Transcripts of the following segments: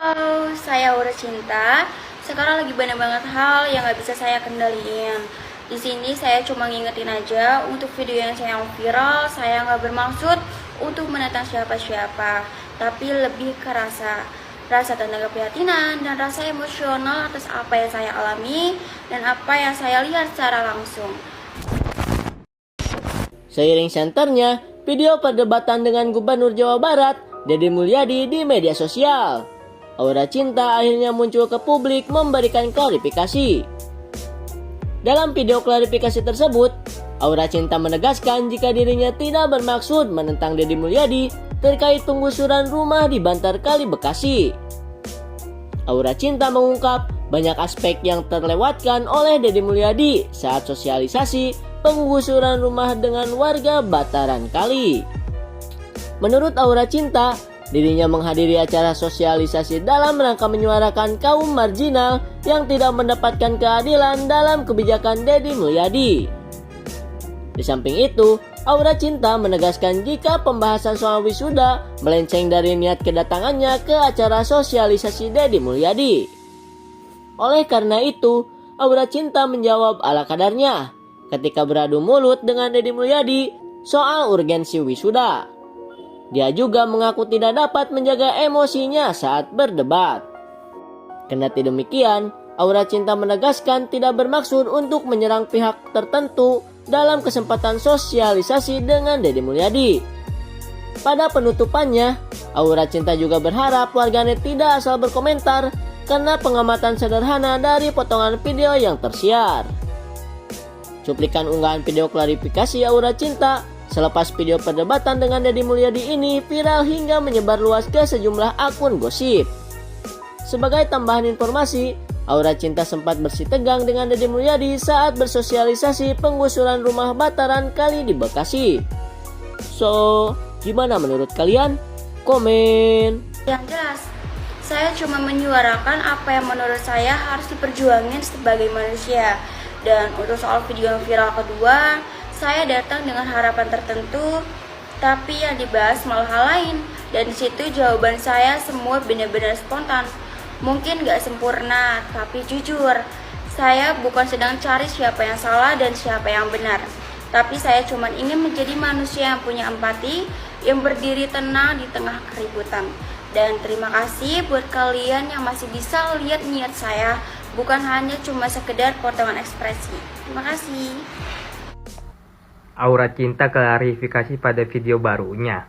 Halo, saya Aura Cinta. Sekarang lagi banyak banget hal yang gak bisa saya kendaliin. Di sini saya cuma ngingetin aja untuk video yang saya viral. Saya nggak bermaksud untuk menentang siapa-siapa, tapi lebih ke rasa tanda keprihatinan dan rasa emosional atas apa yang saya alami dan apa yang saya lihat secara langsung. Seiring senternya, video perdebatan dengan Gubernur Jawa Barat, Deddy Mulyadi di media sosial. Aura Cinta akhirnya muncul ke publik memberikan klarifikasi. Dalam video klarifikasi tersebut, Aura Cinta menegaskan jika dirinya tidak bermaksud menentang Deddy Mulyadi terkait penggusuran rumah di Bantar Kali, Bekasi. Aura Cinta mengungkap banyak aspek yang terlewatkan oleh Deddy Mulyadi saat sosialisasi penggusuran rumah dengan warga Bantaran Kali. Menurut Aura Cinta, dirinya menghadiri acara sosialisasi dalam rangka menyuarakan kaum marginal yang tidak mendapatkan keadilan dalam kebijakan Deddy Mulyadi. Di samping itu, Aura Cinta menegaskan jika pembahasan soal wisuda melenceng dari niat kedatangannya ke acara sosialisasi Deddy Mulyadi. Oleh karena itu, Aura Cinta menjawab ala kadarnya ketika beradu mulut dengan Deddy Mulyadi soal urgensi wisuda. Dia juga mengaku tidak dapat menjaga emosinya saat berdebat. Kendati demikian, Aura Cinta menegaskan tidak bermaksud untuk menyerang pihak tertentu dalam kesempatan sosialisasi dengan Deddy Mulyadi. Pada penutupannya, Aura Cinta juga berharap warganet tidak asal berkomentar karena pengamatan sederhana dari potongan video yang tersiar. Cuplikan unggahan video klarifikasi Aura Cinta selepas video perdebatan dengan Deddy Mulyadi ini viral hingga menyebar luas ke sejumlah akun gosip. Sebagai tambahan informasi, Aura Cinta sempat bersih tegang dengan Deddy Mulyadi saat bersosialisasi penggusuran rumah Bantaran Kali di Bekasi. So, gimana menurut kalian? Komen. Yang jelas, saya cuma menyuarakan apa yang menurut saya harus diperjuangin sebagai manusia. Dan untuk soal video yang viral kedua, saya datang dengan harapan tertentu, tapi yang dibahas malah hal lain. Dan disitu jawaban saya semua benar-benar spontan. Mungkin gak sempurna, tapi jujur, saya bukan sedang cari siapa yang salah dan siapa yang benar. Tapi saya cuma ingin menjadi manusia yang punya empati, yang berdiri tenang di tengah keributan. Dan terima kasih buat kalian yang masih bisa lihat niat saya, bukan hanya cuma sekedar potongan ekspresi. Terima kasih. Aura Cinta klarifikasi pada video barunya.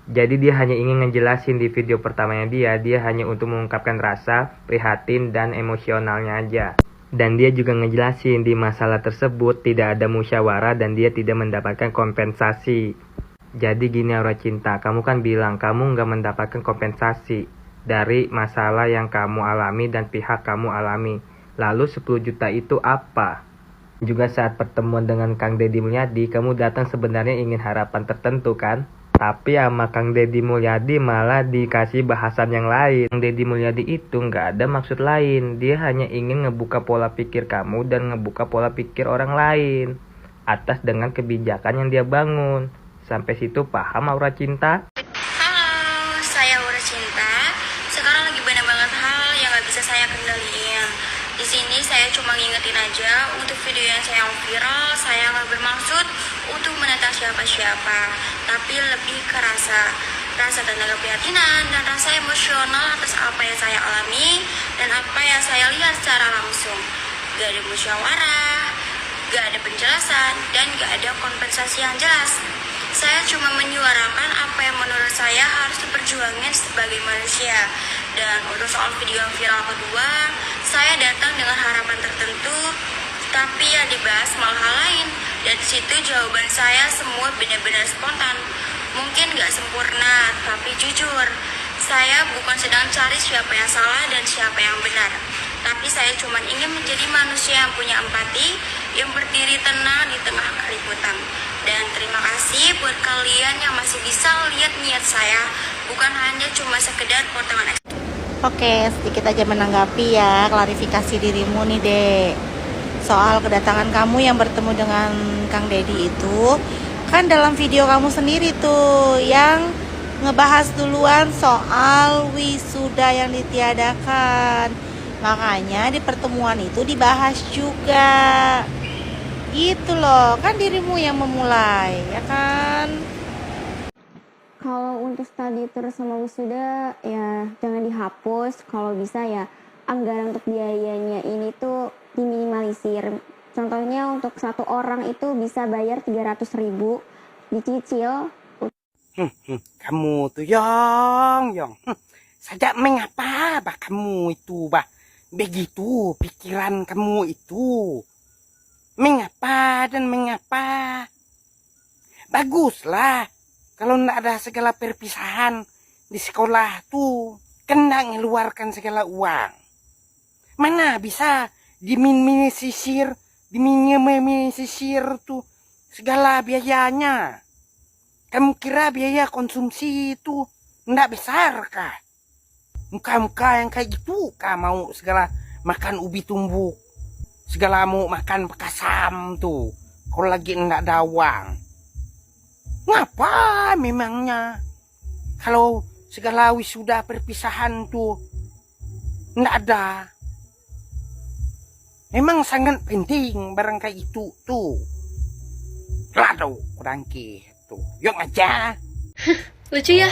Jadi dia hanya ingin ngejelasin di video pertamanya dia hanya untuk mengungkapkan rasa, prihatin, dan emosionalnya aja. Dan dia juga ngejelasin di masalah tersebut tidak ada musyawarah dan dia tidak mendapatkan kompensasi. Jadi gini Aura Cinta, kamu kan bilang kamu nggak mendapatkan kompensasi dari masalah yang kamu alami dan pihak kamu alami. Lalu 10 juta itu apa? Juga saat pertemuan dengan Kang Deddy Mulyadi, kamu datang sebenarnya ingin harapan tertentu kan? Tapi sama Kang Deddy Mulyadi malah dikasih bahasan yang lain. Kang Deddy Mulyadi itu nggak ada maksud lain. Dia hanya ingin ngebuka pola pikir kamu dan ngebuka pola pikir orang lain. Atas dengan kebijakan yang dia bangun. Sampai situ paham Aura Cinta? Halo, saya Aura Cinta. Sekarang lagi banyak banget hal yang gak bisa saya kendaliin. Di sini saya cuma ngingetin aja untuk video yang saya viral. Saya nggak bermaksud untuk menentang siapa-siapa, tapi lebih ke rasa tanda keprihatinan dan rasa emosional atas apa yang saya alami dan apa yang saya lihat secara langsung. Gak ada musyawarah, gak ada penjelasan, dan gak ada kompensasi yang jelas. Saya cuma menyuarakan apa yang menurut saya harus diperjuangin sebagai manusia. Dan untuk soal video yang viral kedua, saya datang dengan harapan tertentu, tapi yang dibahas malah hal lain. Dan disitu jawaban saya semua benar-benar spontan. Mungkin gak sempurna, tapi jujur, saya bukan sedang cari siapa yang salah dan siapa yang benar. Tapi saya cuma ingin menjadi manusia yang punya empati, yang berdiri tenang di tengah keributan. Dan terima kasih buat kalian yang masih bisa lihat niat saya, bukan hanya cuma sekedar potongan ekspresi. Oke, sedikit aja menanggapi ya klarifikasi dirimu nih Dek. Soal kedatangan kamu yang bertemu dengan Kang Deddy itu, kan dalam video kamu sendiri tuh yang ngebahas duluan soal wisuda yang ditiadakan. Makanya di pertemuan itu dibahas juga. Gitu loh, kan dirimu yang memulai, ya kan? Kalau untuk study tour sama wisuda ya jangan dihapus. Kalau bisa ya anggaran untuk biayanya ini tuh diminimalisir. Contohnya untuk satu orang itu bisa bayar 300.000 dicicil. Kamu tuh Yong. Saja mengapa bah kamu itu bah begitu pikiran kamu itu? Mengapa dan mengapa? Baguslah kalau ndak ada segala perpisahan di sekolah tuh, kena ngeluarkan segala uang. Mana bisa diminimalisir tuh segala biayanya. Kamu kira biaya konsumsi itu ndak besar kah? Muka-muka yang kayak gitu kah mau segala makan ubi tumbuk, segala mau makan bekasam tuh, kalau lagi ndak ada uang. Ngapa memangnya kalau segala wisuda perpisahan tuh ndak ada? Memang sangat penting barang kayak itu tuh. Lado kurang tuh, yuk aja. Lucu ya,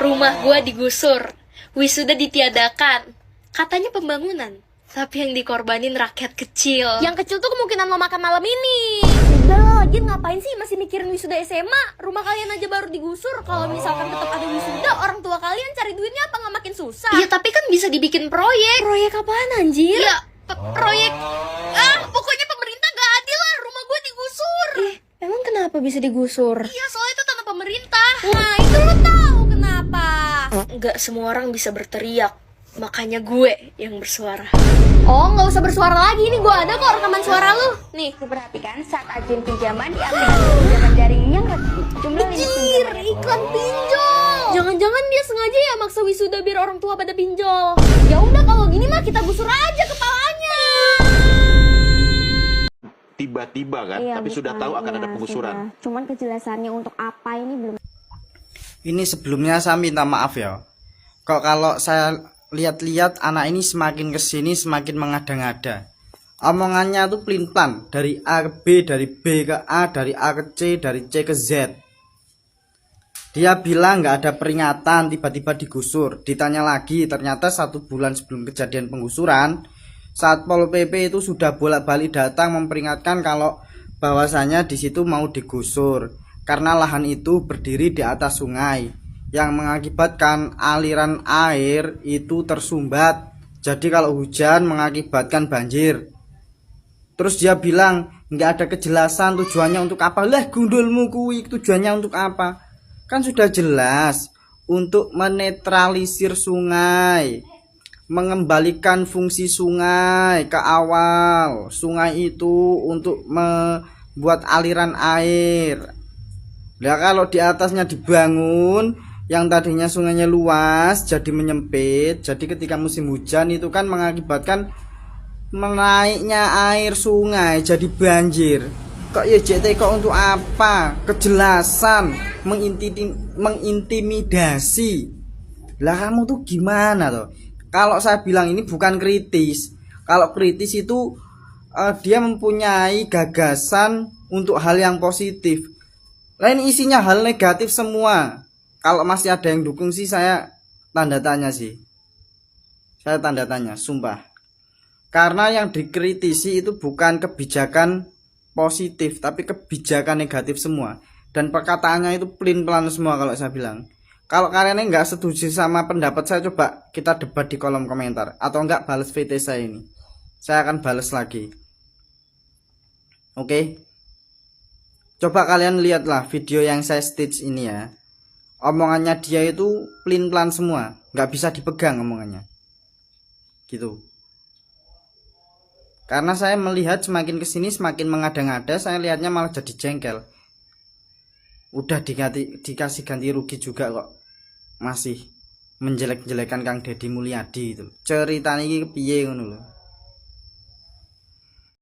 rumah gua digusur, wisuda ditiadakan. Katanya pembangunan, tapi yang dikorbanin rakyat kecil. Yang kecil tuh kemungkinan mau makan malam ini. Udah loh, Jin ngapain sih masih mikirin wisuda SMA? Rumah kalian aja baru digusur. Kalau misalkan tetap ada wisuda, orang tua kalian cari duitnya apa nggak makin susah? Iya, tapi kan bisa dibikin proyek. Proyek apaan anjir? Ya, proyek. Pokoknya pemerintah gak adil lah, rumah gua digusur. Emang kenapa bisa digusur? Iya, soalnya itu tanah pemerintah. Nah, itu lo tahu kenapa? Nggak semua orang bisa berteriak. Makanya gue yang bersuara. Oh, nggak usah bersuara lagi. Ini gue ada kok rekaman suara lu. Nih, Diperhatikan saat agen pinjaman di aplikasi pinjaman daring yang resmi. Jumlah limit pinjaman iklan pinjol. Jangan-jangan dia sengaja ya maksa wisuda biar orang tua pada pinjol. Ya udah kalau gini mah kita gusur aja kepalanya. Tiba-tiba kan, Iya, tapi sudah tahu akan ada penggusuran. Sudah. Cuman kejelasannya untuk apa ini belum. Ini sebelumnya saya minta maaf ya. Kok kalau saya lihat-lihat anak ini semakin kesini semakin mengada-ngada. Omongannya tuh pelin-pelan, dari A ke B, dari B ke A, dari A ke C, dari C ke Z. Dia bilang nggak ada peringatan, tiba-tiba digusur. Ditanya lagi, ternyata 1 bulan sebelum kejadian penggusuran, Satpol PP itu sudah bolak-balik datang memperingatkan kalau bahwasanya di situ mau digusur karena lahan itu berdiri di atas sungai yang mengakibatkan aliran air itu tersumbat. Jadi kalau hujan mengakibatkan banjir. Terus dia bilang nggak ada kejelasan tujuannya untuk apa. Lah gundulmu kuwi tujuannya untuk apa? Kan sudah jelas untuk menetralisir sungai, mengembalikan fungsi sungai ke awal. Sungai itu untuk membuat aliran air. Nah kalau di atasnya dibangun, yang tadinya sungainya luas jadi menyempit. Jadi ketika musim hujan itu kan mengakibatkan menaiknya air sungai jadi banjir. Kok ya JT kok untuk apa? Kejelasan, mengintimidasi. Lah kamu tuh gimana tuh? Kalau saya bilang ini bukan kritis. Kalau kritis itu dia mempunyai gagasan untuk hal yang positif. Lain isinya hal negatif semua. Kalau masih ada yang dukung sih saya tanda tanya sih. Saya tanda tanya, sumpah. Karena yang dikritisi itu bukan kebijakan positif, tapi kebijakan negatif semua. Dan perkataannya itu pelin-pelan semua kalau saya bilang. Kalau kalian nggak setuju sama pendapat saya, coba kita debat di kolom komentar. Atau enggak balas VT saya ini. Saya akan balas lagi. Oke. Coba kalian lihatlah video yang saya stitch ini ya. Omongannya dia itu pelin-pelan semua. Nggak bisa dipegang omongannya. Gitu. Karena saya melihat semakin kesini semakin mengada-ngada. Saya lihatnya malah jadi jengkel. Udah dikasih ganti rugi juga kok. Masih menjelek-jelekan Kang Deddy Mulyadi itu. Ceritanya iki kepiye ngono lho.